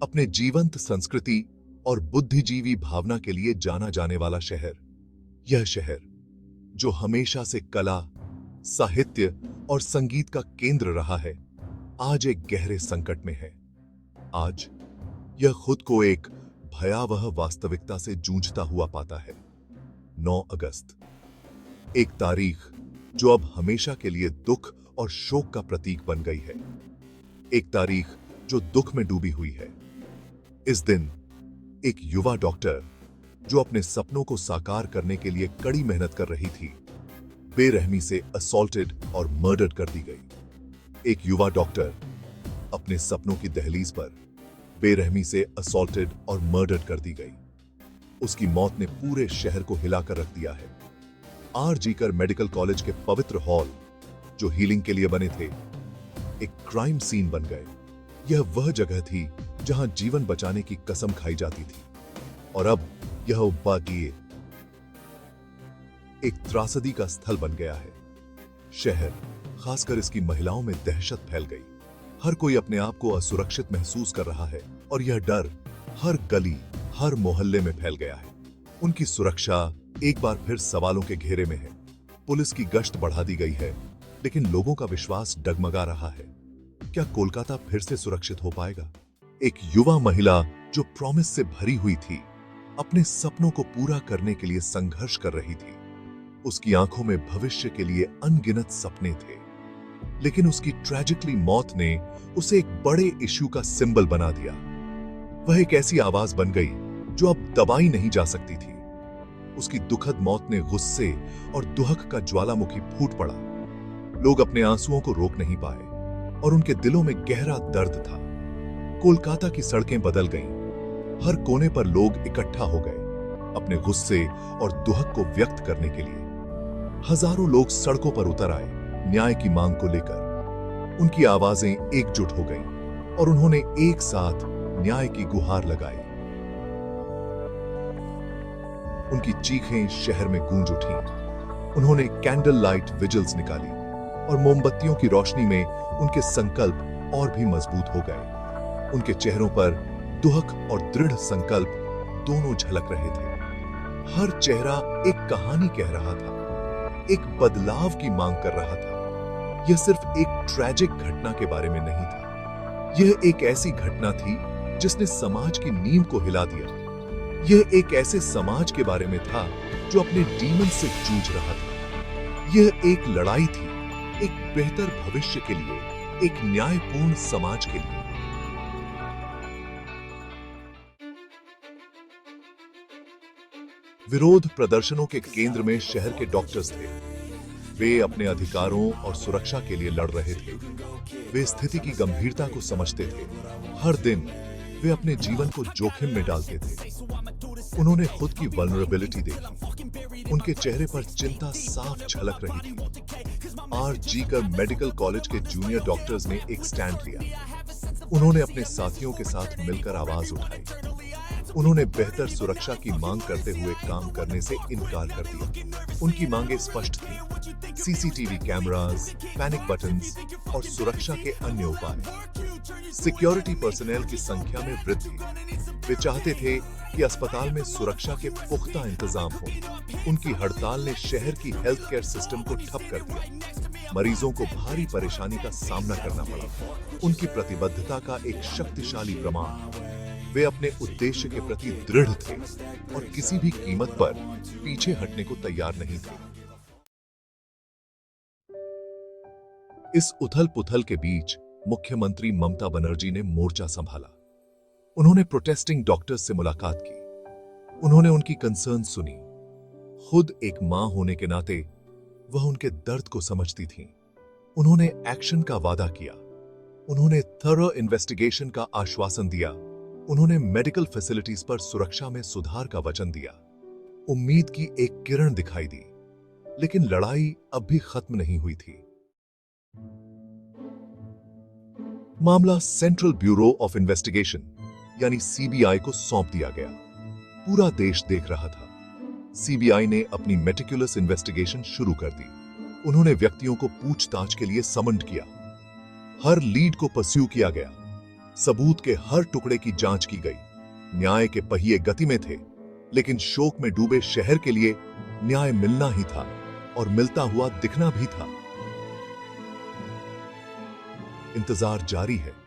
अपने जीवंत संस्कृति और बुद्धिजीवी भावना के लिए जाना जाने वाला शहर, यह शहर जो हमेशा से कला, साहित्य और संगीत का केंद्र रहा है, आज एक गहरे संकट में है। आज यह खुद को एक भयावह वास्तविकता से जूझता हुआ पाता है। 9 अगस्त, एक तारीख जो अब हमेशा के लिए दुख और शोक का प्रतीक बन गई है। एक तारीख जो दुख में डूबी हुई है। इस दिन एक युवा डॉक्टर जो अपने सपनों को साकार करने के लिए कड़ी मेहनत कर रही थी, बेरहमी से असॉल्टेड और मर्डर कर दी गई। एक युवा डॉक्टर अपने सपनों की दहलीज पर बेरहमी से असॉल्टेड और मर्डर कर दी गई। उसकी मौत ने पूरे शहर को हिलाकर रख दिया है। आर.जी. कर मेडिकल कॉलेज के पवित्र हॉल जो हीलिंग के लिए बने थे, एक क्राइम सीन बन गए। यह वह जगह थी जहां जीवन बचाने की कसम खाई जाती थी, और अब यह उपभागीय एक त्रासदी का स्थल बन गया है। शहर, खासकर इसकी महिलाओं में दहशत फैल गई। हर कोई अपने आप को असुरक्षित महसूस कर रहा है, और यह डर हर गली, हर मोहल्ले में फैल गया है। उनकी सुरक्षा एक बार फिर सवालों के घेरे में है। पुलिस की गश्त बढ़ा दी गई है, लेकिन लोगों का विश्वास डगमगा रहा है। क्या कोलकाता फिर से सुरक्षित हो पाएगा? एक युवा महिला जो प्रॉमिस से भरी हुई थी, अपने सपनों को पूरा करने के लिए संघर्ष कर रही थी। उसकी आंखों में भविष्य के लिए अनगिनत सपने थे, लेकिन उसकी ट्रेजिकली मौत ने उसे एक बड़े इश्यू का सिंबल बना दिया। वह एक ऐसी आवाज बन गई जो अब दबाई नहीं जा सकती थी। उसकी दुखद मौत ने गुस्से और दुहक का ज्वालामुखी फूट पड़ा। लोग अपने आंसुओं को रोक नहीं पाए, और उनके दिलों में गहरा दर्द था। कोलकाता की सड़कें बदल गईं। हर कोने पर लोग इकट्ठा हो गए, अपने गुस्से और दुहक को व्यक्त करने के लिए। हजारों लोग सड़कों पर उतर आए, न्याय की मांग को लेकर। उनकी आवाजें एकजुट हो गईं, और उन्होंने एक साथ न्याय की गुहार लगाई। उनकी चीखें शहर में गूंज उठीं। उन्होंने कैंडल लाइट विजिल्स निकाली, और मोमबत्तियों की रोशनी में उनके संकल्प और भी मजबूत हो गए। उनके चेहरों पर दुहक और दृढ़ संकल्प दोनों झलक रहे थे। हर चेहरा एक कहानी कह रहा था, एक बदलाव की मांग कर रहा था। यह सिर्फ एक ट्रैजिक घटना के बारे में नहीं था। यह एक ऐसी घटना थी जिसने समाज की नींव को हिला दिया। यह एक ऐसे समाज के बारे में था जो अपने डीमन से जूझ रहा था। यह एक लड़ाई थी, एक बेहतर भविष्य के लिए, एक न्यायपूर्ण समाज के लिए। विरोध प्रदर्शनों के केंद्र में शहर के डॉक्टर्स थे। वे अपने अधिकारों और सुरक्षा के लिए लड़ रहे थे। वे स्थिति की गंभीरता को समझते थे। हर दिन वे अपने जीवन को जोखिम में डालते थे। उन्होंने खुद की वल्नरेबिलिटी देखी। उनके चेहरे पर चिंता साफ झलक रही थी। आर.जी. कर मेडिकल कॉलेज के जूनियर डॉक्टर्स ने एक स्टैंड लिया। उन्होंने अपने साथियों के साथ मिलकर आवाज उठाई। उन्होंने बेहतर सुरक्षा की मांग करते हुए काम करने से इनकार कर दिया। उनकी मांगें स्पष्ट थीं: सीसीटीवी कैमरास, पैनिक बटन्स और सुरक्षा के अन्य उपाय। सिक्योरिटी पर्सनल की संख्या में वृद्धि। वे चाहते थे कि अस्पताल में सुरक्षा के पुख्ता इंतजाम हो। उनकी हड़ताल ने शहर की हेल्थ केयर सिस्टम को ठप कर दिया। मरीजों को भारी परेशानी का सामना करना पड़ा। उनकी प्रतिबद्धता का एक शक्तिशाली प्रमाण। वे अपने उद्देश्य के प्रति दृढ़ थे, और किसी भी कीमत पर पीछे हटने को तैयार नहीं थे। इस उथल-पुथल के बीच मुख्यमंत्री ममता बनर्जी ने मोर्चा संभाला। उन्होंने प्रोटेस्टिंग डॉक्टर्स से मुलाकात की। उन्होंने उनकी कंसर्न सुनी। खुद एक मां होने के नाते वह उनके दर्द को समझती थीं। उन्होंने एक्शन का वादा किया। उन्होंने थॉरो इन्वेस्टिगेशन का आश्वासन दिया। उन्होंने मेडिकल फैसिलिटीज पर सुरक्षा में सुधार का वचन दिया। उम्मीद की एक किरण दिखाई दी, लेकिन लड़ाई अब भी खत्म नहीं हुई थी। मामला सेंट्रल ब्यूरो ऑफ इन्वेस्टिगेशन यानी सीबीआई को सौंप दिया गया। पूरा देश देख रहा था। सीबीआई ने अपनी मेटिकुलस इन्वेस्टिगेशन शुरू कर दी। उन्होंने व्यक्तियों को पूछताछ के लिए समन्ड किया। हर लीड को परस्यू किया गया। सबूत के हर टुकड़े की जांच की गई। न्याय के पहिए गति में थे, लेकिन शोक में डूबे शहर के लिए न्याय मिलना ही था और मिलता हुआ दिखना भी था। इंतजार जारी है।